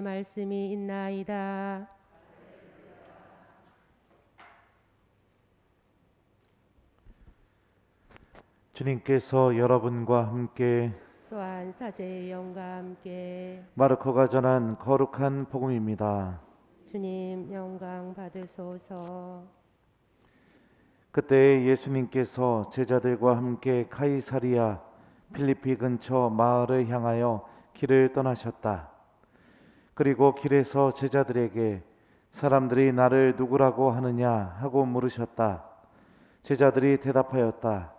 말씀이 있나이다. 주님께서 여러분과 함께 또한 사제의 영과 함께 마르코가 전한 거룩한 복음입니다. 주님 영광 받으소서. 그때 예수님께서 제자들과 함께 카이사리아 필리피 근처 마을을 향하여 길을 떠나셨다. 그리고 길에서 제자들에게 사람들이 나를 누구라고 하느냐 하고 물으셨다. 제자들이 대답하였다.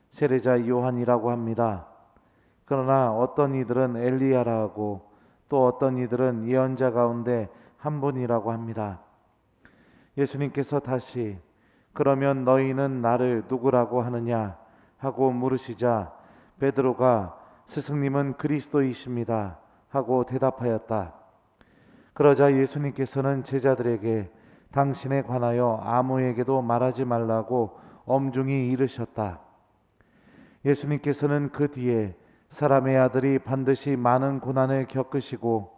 세례자 요한이라고 합니다. 그러나 어떤 이들은 엘리야라 하고 또 어떤 이들은 예언자 가운데 한 분이라고 합니다. 예수님께서 다시 그러면 너희는 나를 누구라고 하느냐 하고 물으시자 베드로가 스승님은 그리스도이십니다 하고 대답하였다. 그러자 예수님께서는 제자들에게 당신에 관하여 아무에게도 말하지 말라고 엄중히 이르셨다. 예수님께서는 그 뒤에 사람의 아들이 반드시 많은 고난을 겪으시고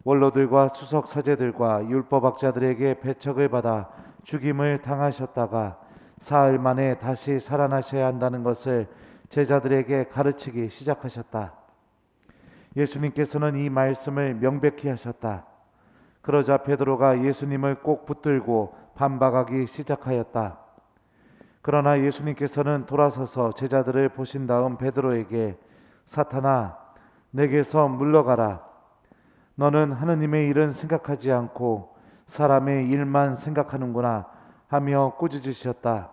원로들과 수석 사제들과 율법학자들에게 배척을 받아 죽임을 당하셨다가 사흘 만에 다시 살아나셔야 한다는 것을 제자들에게 가르치기 시작하셨다. 예수님께서는 이 말씀을 명백히 하셨다. 그러자 베드로가 예수님을 꼭 붙들고 반박하기 시작하였다. 그러나 예수님께서는 돌아서서 제자들을 보신 다음 베드로에게 사탄아, 내게서 물러가라. 너는 하느님의 일은 생각하지 않고 사람의 일만 생각하는구나 하며 꾸짖으셨다.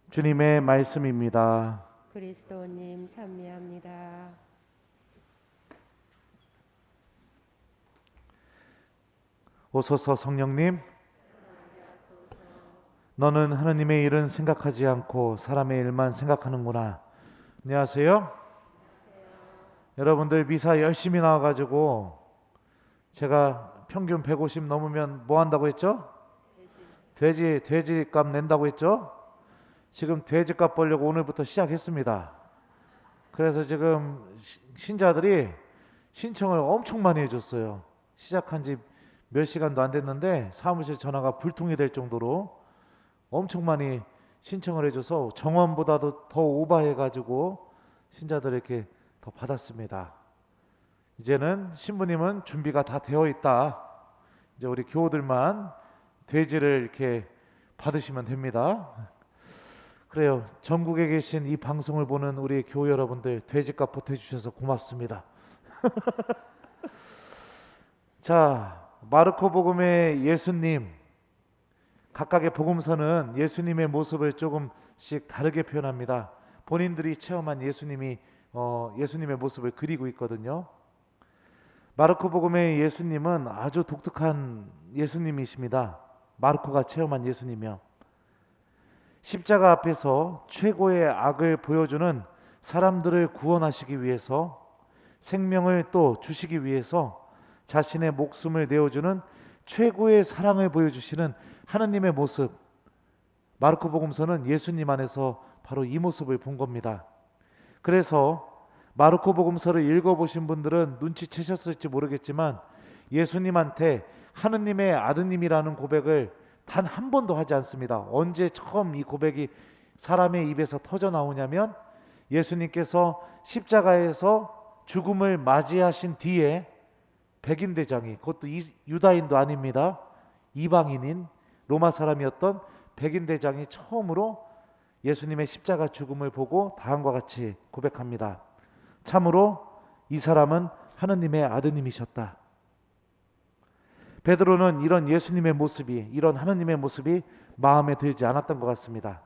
주님의 말씀입니다. 그리스도님 찬미합니다. 오소서 성령님, 너는 하느님의 일은 생각하지 않고 사람의 일만 생각하는구나. 안녕하세요. 여러분들 미사 열심히 나와가지고 제가 평균 150 넘으면 뭐 한다고 했죠? 돼지값 낸다고 했죠? 지금 돼지값 벌려고 오늘부터 시작했습니다. 그래서 지금 신자들이 신청을 엄청 많이 해줬어요. 시작한 지 몇 시간도 안 됐는데 사무실 전화가 불통이 될 정도로 엄청 많이 신청을 해줘서 정원보다도 더 오버해가지고 신자들 이렇게 더 받았습니다. 이제는 신부님은 준비가 다 되어 있다. 이제 우리 교우들만 돼지를 이렇게 받으시면 됩니다. 그래요. 전국에 계신 이 방송을 보는 우리 교우 여러분들 돼지값 보태주셔서 고맙습니다. 자, 마르코 복음의 예수님, 각각의 복음서는 예수님의 모습을 조금씩 다르게 표현합니다. 본인들이 체험한 예수님의 모습을 그리고 있거든요. 마르코 복음의 예수님은 아주 독특한 예수님이십니다. 마르코가 체험한 예수님이요. 십자가 앞에서 최고의 악을 보여주는 사람들을 구원하시기 위해서 생명을 또 주시기 위해서 자신의 목숨을 내어주는 최고의 사랑을 보여주시는 하느님의 모습, 마르코 복음서는 예수님 안에서 바로 이 모습을 본 겁니다. 그래서 마르코 복음서를 읽어보신 분들은 눈치채셨을지 모르겠지만 예수님한테 하느님의 아드님이라는 고백을 단 한 번도 하지 않습니다. 언제 처음 이 고백이 사람의 입에서 터져 나오냐면 예수님께서 십자가에서 죽음을 맞이하신 뒤에 백인 대장이, 그것도 유다인도 아닙니다. 이방인인 로마 사람이었던 백인 대장이 처음으로 예수님의 십자가 죽음을 보고 다음과 같이 고백합니다. 참으로 이 사람은 하느님의 아드님이셨다. 베드로는 이런 예수님의 모습이, 이런 하느님의 모습이 마음에 들지 않았던 것 같습니다.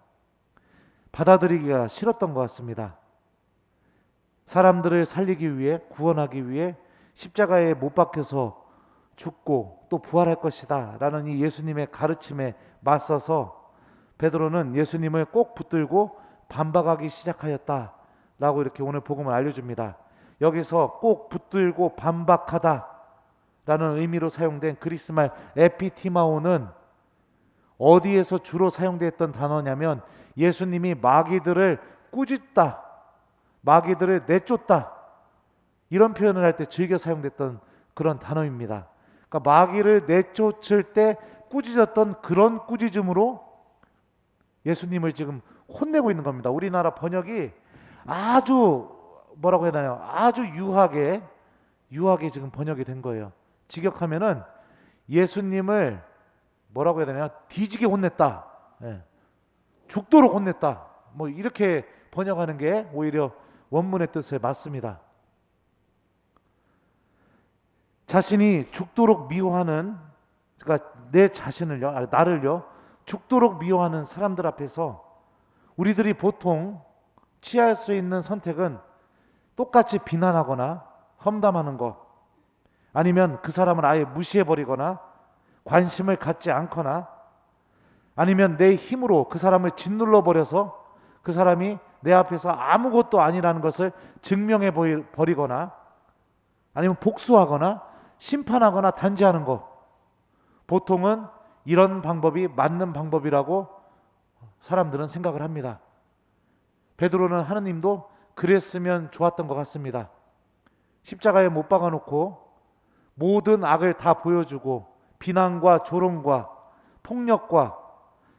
받아들이기가 싫었던 것 같습니다. 사람들을 살리기 위해, 구원하기 위해 십자가에 못 박혀서 죽고 또 부활할 것이다 라는 이 예수님의 가르침에 맞서서 베드로는 예수님을 꼭 붙들고 반박하기 시작하였다 라고 이렇게 오늘 복음을 알려줍니다. 여기서 꼭 붙들고 반박하다 라는 의미로 사용된 그리스말 에피티마오는 어디에서 주로 사용됐던 단어냐면 예수님이 마귀들을 꾸짖다, 마귀들을 내쫓다, 이런 표현을 할 때 즐겨 사용됐던 그런 단어입니다. 그러니까 마귀를 내쫓을 때 꾸짖었던 그런 꾸짖음으로 예수님을 지금 혼내고 있는 겁니다. 우리나라 번역이 아주 뭐라고 해야 되나요? 아주 유하게 지금 번역이 된 거예요. 직역하면은 예수님을 뭐라고 해야 되나요? 뒤지게 혼냈다. 예. 죽도록 혼냈다. 뭐 이렇게 번역하는 게 오히려 원문의 뜻에 맞습니다. 자신이 죽도록 미워하는, 그러니까 내 자신을요, 나를요, 죽도록 미워하는 사람들 앞에서 우리들이 보통 취할 수 있는 선택은 똑같이 비난하거나 험담하는 것, 아니면 그 사람을 아예 무시해버리거나 관심을 갖지 않거나, 아니면 내 힘으로 그 사람을 짓눌러 버려서 그 사람이 내 앞에서 아무것도 아니라는 것을 증명해 버리거나, 아니면 복수하거나 심판하거나 단죄하는 것. 보통은 이런 방법이 맞는 방법이라고 사람들은 생각을 합니다. 베드로는 하느님도 그랬으면 좋았던 것 같습니다. 십자가에 못 박아놓고 모든 악을 다 보여주고 비난과 조롱과 폭력과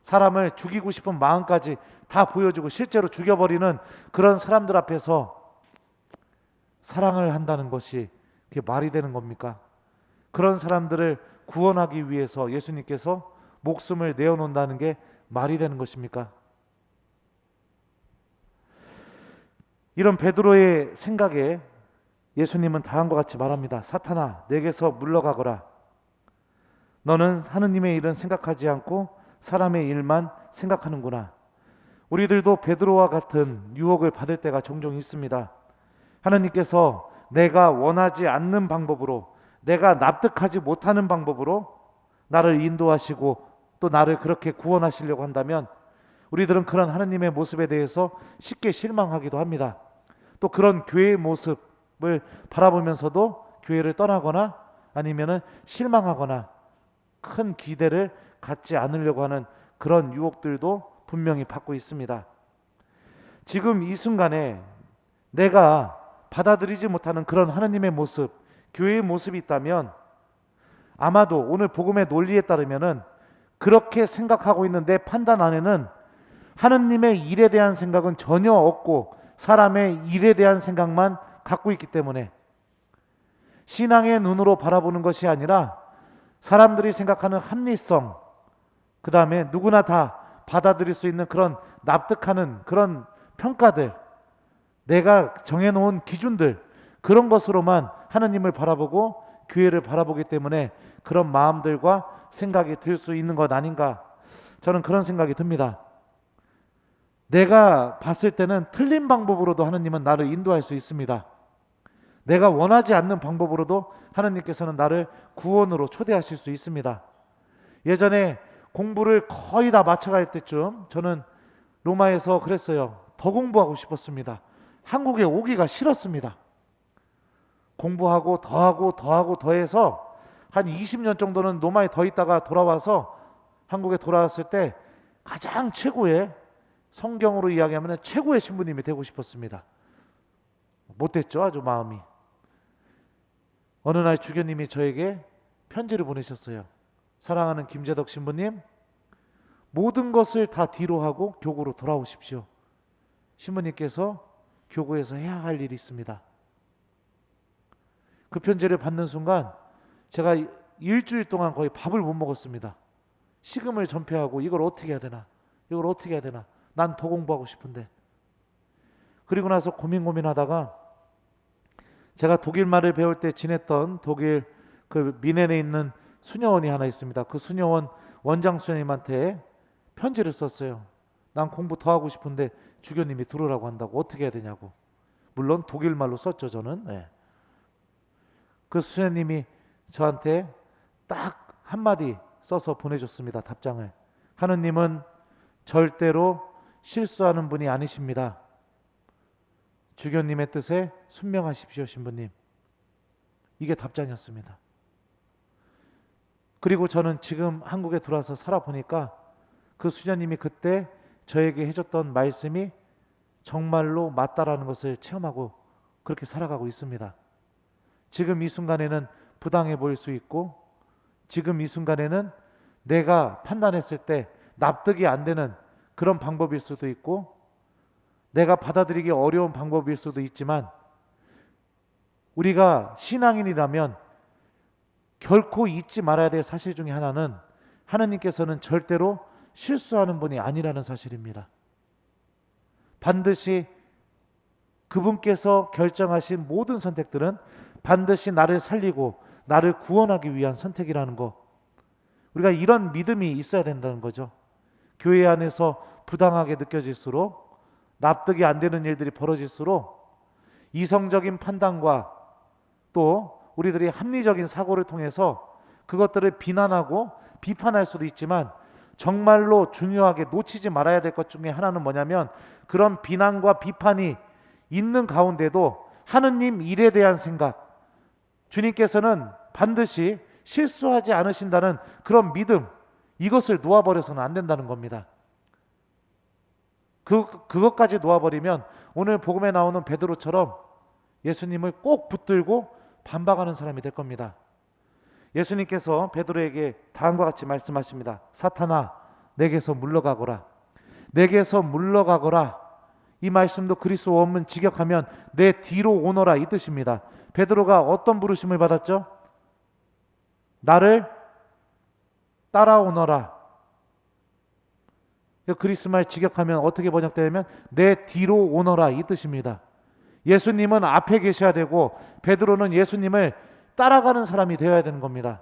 사람을 죽이고 싶은 마음까지 다 보여주고 실제로 죽여버리는 그런 사람들 앞에서 사랑을 한다는 것이 그게 말이 되는 겁니까? 그런 사람들을 구원하기 위해서 예수님께서 목숨을 내어놓는다는 게 말이 되는 것입니까? 이런 베드로의 생각에 예수님은 다음과 같이 말합니다. 사탄아, 내게서 물러가거라. 너는 하느님의 일은 생각하지 않고 사람의 일만 생각하는구나. 우리들도 베드로와 같은 유혹을 받을 때가 종종 있습니다. 하느님께서 내가 원하지 않는 방법으로, 내가 납득하지 못하는 방법으로 나를 인도하시고 또 나를 그렇게 구원하시려고 한다면 우리들은 그런 하느님의 모습에 대해서 쉽게 실망하기도 합니다. 또 그런 교회의 모습을 바라보면서도 교회를 떠나거나 아니면은 실망하거나 큰 기대를 갖지 않으려고 하는 그런 유혹들도 분명히 받고 있습니다. 지금 이 순간에 내가 받아들이지 못하는 그런 하느님의 모습, 교회의 모습이 있다면 아마도 오늘 복음의 논리에 따르면은 그렇게 생각하고 있는 내 판단 안에는 하느님의 일에 대한 생각은 전혀 없고 사람의 일에 대한 생각만 갖고 있기 때문에 신앙의 눈으로 바라보는 것이 아니라 사람들이 생각하는 합리성, 그 다음에 누구나 다 받아들일 수 있는 그런 납득하는 그런 평가들, 내가 정해놓은 기준들, 그런 것으로만 하느님을 바라보고 교회를 바라보기 때문에 그런 마음들과 생각이 들 수 있는 것 아닌가, 저는 그런 생각이 듭니다. 내가 봤을 때는 틀린 방법으로도 하느님은 나를 인도할 수 있습니다. 내가 원하지 않는 방법으로도 하느님께서는 나를 구원으로 초대하실 수 있습니다. 예전에 공부를 거의 다 마쳐갈 때쯤 저는 로마에서 그랬어요. 더 공부하고 싶었습니다. 한국에 오기가 싫었습니다. 공부하고 더해서 한 20년 정도는 로마에 더 있다가 돌아와서 한국에 돌아왔을 때 가장 최고의, 성경으로 이야기하면 최고의 신부님이 되고 싶었습니다. 못됐죠, 아주 마음이. 어느 날 주교님이 저에게 편지를 보내셨어요. 사랑하는 김재덕 신부님, 모든 것을 다 뒤로 하고 교구로 돌아오십시오. 신부님께서 교구에서 해야 할 일이 있습니다. 그 편지를 받는 순간 제가 일주일 동안 거의 밥을 못 먹었습니다. 식음을 전폐하고 이걸 어떻게 해야 되나, 이걸 어떻게 해야 되나, 난 더 공부하고 싶은데. 그리고 나서 고민하다가 제가 독일말을 배울 때 지냈던 독일 그 미넨에 있는 수녀원이 하나 있습니다. 그 수녀원 원장 수녀님한테 편지를 썼어요. 난 공부 더 하고 싶은데 주교님이 들으라고 한다고, 어떻게 해야 되냐고. 물론 독일말로 썼죠, 저는. 네. 그 수녀님이 저한테 딱 한마디 써서 보내줬습니다. 답장을. 하느님은 절대로 실수하는 분이 아니십니다. 주교님의 뜻에 순명하십시오, 신부님. 이게 답장이었습니다. 그리고 저는 지금 한국에 들어와서 살아보니까 그 수녀님이 그때 저에게 해줬던 말씀이 정말로 맞다라는 것을 체험하고 그렇게 살아가고 있습니다. 지금 이 순간에는 부당해 보일 수 있고, 지금 이 순간에는 내가 판단했을 때 납득이 안 되는 그런 방법일 수도 있고, 내가 받아들이기 어려운 방법일 수도 있지만, 우리가 신앙인이라면 결코 잊지 말아야 될 사실 중에 하나는 하느님께서는 절대로 실수하는 분이 아니라는 사실입니다. 반드시 그분께서 결정하신 모든 선택들은 반드시 나를 살리고 나를 구원하기 위한 선택이라는 것, 우리가 이런 믿음이 있어야 된다는 거죠. 교회 안에서 부당하게 느껴질수록, 납득이 안 되는 일들이 벌어질수록 이성적인 판단과 또 우리들이 합리적인 사고를 통해서 그것들을 비난하고 비판할 수도 있지만, 정말로 중요하게 놓치지 말아야 될 것 중에 하나는 뭐냐면, 그런 비난과 비판이 있는 가운데도 하느님 일에 대한 생각, 주님께서는 반드시 실수하지 않으신다는 그런 믿음, 이것을 놓아버려서는 안 된다는 겁니다. 그것까지 놓아버리면 오늘 복음에 나오는 베드로처럼 예수님을 꼭 붙들고 반박하는 사람이 될 겁니다. 예수님께서 베드로에게 다음과 같이 말씀하십니다. 사탄아, 내게서 물러가거라. 내게서 물러가거라. 이 말씀도 그리스도 원문 직역하면 내 뒤로 오너라, 이 뜻입니다. 베드로가 어떤 부르심을 받았죠? 나를 따라오너라. 그리스말 직역하면 어떻게 번역되냐면 내 뒤로 오너라, 이 뜻입니다. 예수님은 앞에 계셔야 되고 베드로는 예수님을 따라가는 사람이 되어야 되는 겁니다.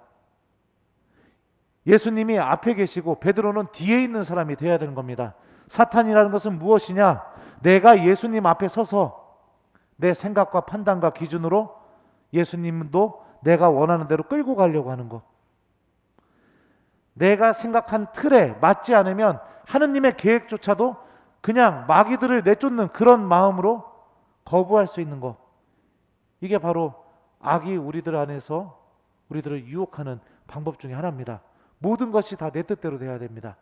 예수님이 앞에 계시고 베드로는 뒤에 있는 사람이 되어야 되는 겁니다. 사탄이라는 것은 무엇이냐? 내가 예수님 앞에 서서 내 생각과 판단과 기준으로 예수님도 내가 원하는 대로 끌고 가려고 하는 것, 내가 생각한 틀에 맞지 않으면 하느님의 계획조차도 그냥 마귀들을 내쫓는 그런 마음으로 거부할 수 있는 것, 이게 바로 악이 우리들 안에서 우리들을 유혹하는 방법 중에 하나입니다. 모든 것이 다 내 뜻대로 되어야 됩니다.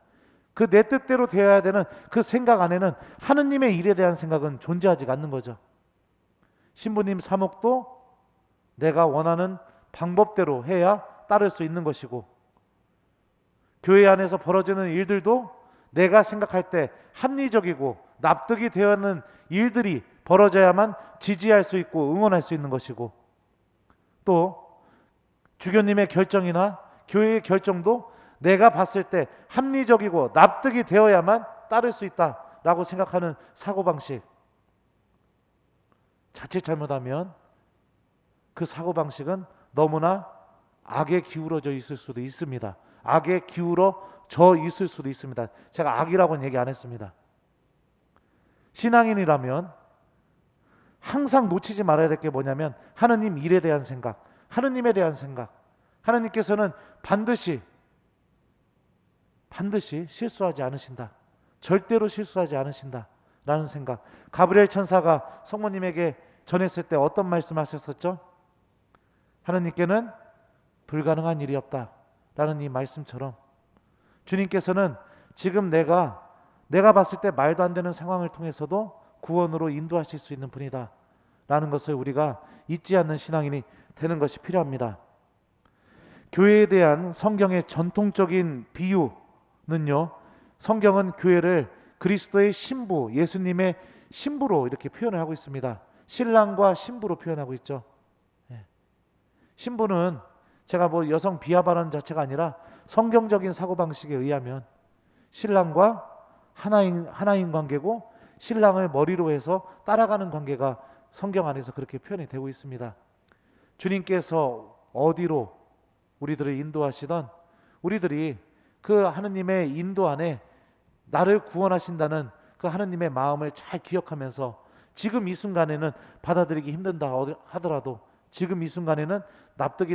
그 내 뜻대로 되어야 되는 그 생각 안에는 하느님의 일에 대한 생각은 존재하지 않는 거죠. 신부님 사목도 내가 원하는 방법대로 해야 따를 수 있는 것이고, 교회 안에서 벌어지는 일들도 내가 생각할 때 합리적이고 납득이 되는 일들이 벌어져야만 지지할 수 있고 응원할 수 있는 것이고, 또 주교님의 결정이나 교회의 결정도 내가 봤을 때 합리적이고 납득이 되어야만 따를 수 있다라고 생각하는 사고방식, 자칫 잘못하면 그 사고방식은 너무나 악에 기울어져 있을 수도 있습니다. 악에 기울어져 있을 수도 있습니다. 제가 악이라고는 얘기 안 했습니다. 신앙인이라면 항상 놓치지 말아야 될 게 뭐냐면 하느님 일에 대한 생각, 하느님에 대한 생각. 하느님께서는 반드시 실수하지 않으신다. 절대로 실수하지 않으신다 라는 생각. 가브리엘 천사가 성모님에게 전했을 때 어떤 말씀하셨었죠? 하느님께는 불가능한 일이 없다 라는 이 말씀처럼 주님께서는 지금 내가 봤을 때 말도 안 되는 상황을 통해서도 구원으로 인도하실 수 있는 분이다 라는 것을 우리가 잊지 않는 신앙인이 되는 것이 필요합니다. 교회에 대한 성경의 전통적인 비유는요, 성경은 교회를 그리스도의 신부, 예수님의 신부로 이렇게 표현을 하고 있습니다. 신랑과 신부로 표현하고 있죠. 신부는 제가 여성 비하 발언 자체가 아니라 성경적인 사고방식에 의하면 신랑과 하나인 관계고, 신랑을 머리로 해서 따라가는 관계가 성경 안에서 그렇게 표현이 되고 있습니다. 주님께서 어디로 우리들을 인도하시던 우리들이 그 하느님의 인도 안에 나를 구원하신다는 그 하느님의 마음을 잘 기억하면서 지금 이 순간에는 받아들이기 힘든다 하더라도, 지금 이 순간에는 납득이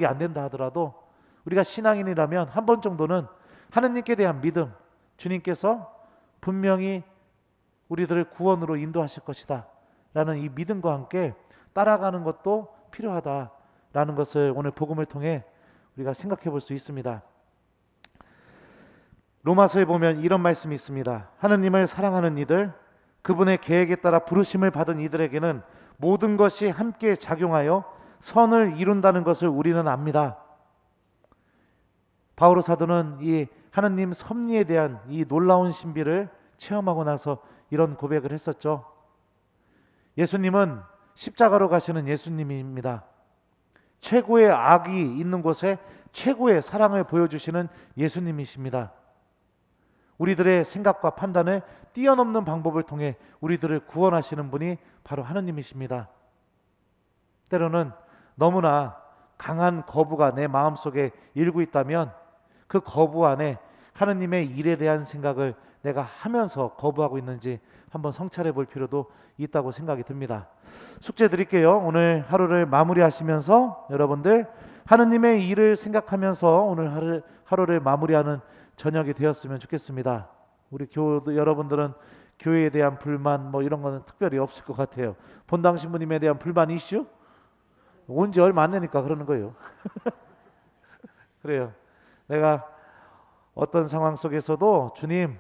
안 된다 하더라도, 우리가 신앙인이라면 한 번 정도는 하느님께 대한 믿음, 주님께서 분명히 우리들을 구원으로 인도하실 것이다 라는 이 믿음과 함께 따라가는 것도 필요하다라는 것을 오늘 복음을 통해 우리가 생각해 볼 수 있습니다. 로마서에 보면 이런 말씀이 있습니다. 하느님을 사랑하는 이들, 그분의 계획에 따라 부르심을 받은 이들에게는 모든 것이 함께 작용하여 선을 이룬다는 것을 우리는 압니다. 바오로 사도는 이 하느님 섭리에 대한 이 놀라운 신비를 체험하고 나서 이런 고백을 했었죠. 예수님은 십자가로 가시는 예수님입니다. 최고의 악이 있는 곳에 최고의 사랑을 보여주시는 예수님이십니다. 우리들의 생각과 판단을 뛰어넘는 방법을 통해 우리들을 구원하시는 분이 바로 하느님이십니다. 때로는 너무나 강한 거부가 내 마음속에 일고 있다면 그 거부 안에 하느님의 일에 대한 생각을 내가 하면서 거부하고 있는지 한번 성찰해 볼 필요도 있다고 생각이 듭니다. 숙제 드릴게요. 오늘 하루를 마무리하시면서 여러분들 하느님의 일을 생각하면서 오늘 하루를 마무리하는 저녁이 되었으면 좋겠습니다. 우리 여러분들은 교회에 대한 불만 뭐 이런 거는 특별히 없을 것 같아요. 본당 신부님에 대한 불만 이슈? 온 지 얼마 안 되니까 그러는 거예요. 그래요. 내가 어떤 상황 속에서도 주님,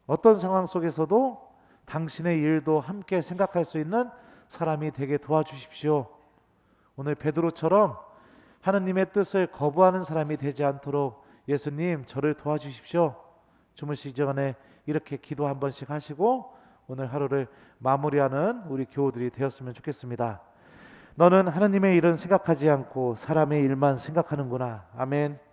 어떤 상황 속에서도 당신의 일도 함께 생각할 수 있는 사람이 되게 도와주십시오. 오늘 베드로처럼 하느님의 뜻을 거부하는 사람이 되지 않도록 예수님 저를 도와주십시오. 주무시기 전에 이렇게 기도 한 번씩 하시고 오늘 하루를 마무리하는 우리 교우들이 되었으면 좋겠습니다. 너는 하느님의 일은 생각하지 않고 사람의 일만 생각하는구나. 아멘.